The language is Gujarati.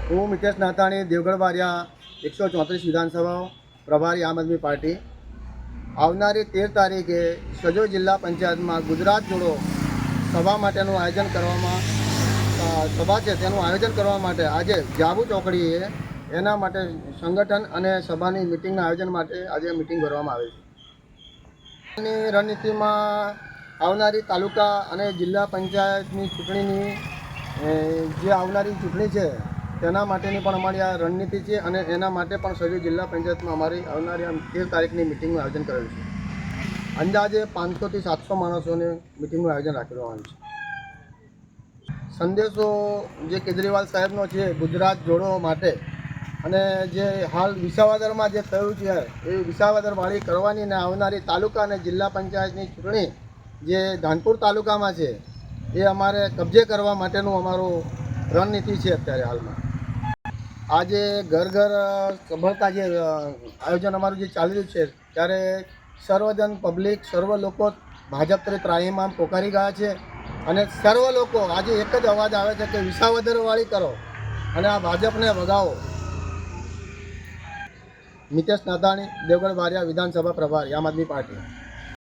હું મિતેશ નાથાણી, દેવગઢ બારિયા 134 વિધાનસભા પ્રભારી આમ આદમી પાર્ટી. આવનારી 13 તારીખે સજોદ જિલ્લા પંચાયતમાં ગુજરાત જોડો સભા માટેનું આયોજન કરવામાં સભા છે, તેનું આયોજન કરવા માટે આજે જાબુ ચોકડીએ એના માટે સંગઠન અને સભાની મિટિંગના આયોજન માટે આજે મિટિંગ ભરવામાં આવી છે. ની રણનીતિમાં આવનારી તાલુકા અને જિલ્લા પંચાયતની ચૂંટણીની જે આવનારી ચૂંટણી છે તેના માટેની પણ અમારી આ રણનીતિ છે અને એના માટે પણ સજોદ જિલ્લા પંચાયતમાં અમારી આવનારી 13 તારીખની મિટિંગનું આયોજન કરેલું છે. અંદાજે 500 થી 700 માણસોને મિટિંગનું આયોજન રાખેલું છે. સંદેશો જે કેજરીવાલ સાહેબનો છે ગુજરાત જોડો માટે, અને જે હાલ વિસાવદરમાં જે થયું છે એ વિસાવદરવાળી કરવાની ને આવનારી તાલુકા અને જિલ્લા પંચાયતની ચૂંટણી જે ધાનપુર તાલુકામાં છે એ અમારે કબજે કરવા માટેનું અમારું રણનીતિ છે. અત્યારે હાલમાં આજે ઘર ઘર સફળતા જે આયોજન અમારું જે ચાલી રહ્યું છે ત્યારે સર્વજન પબ્લિક સર્વ લોકો ભાજપ તરફ ત્રાહીમામ પોકારી ગયા છે અને સર્વ લોકો આજે એક જ અવાજ આવે છે કે વિસાવદરવાળી કરો અને આ ભાજપને ભગાવો. મિતેશ નાથાણી, દેવગઢ બારિયા વિધાનસભા પ્રભારી આમ આદમી પાર્ટી.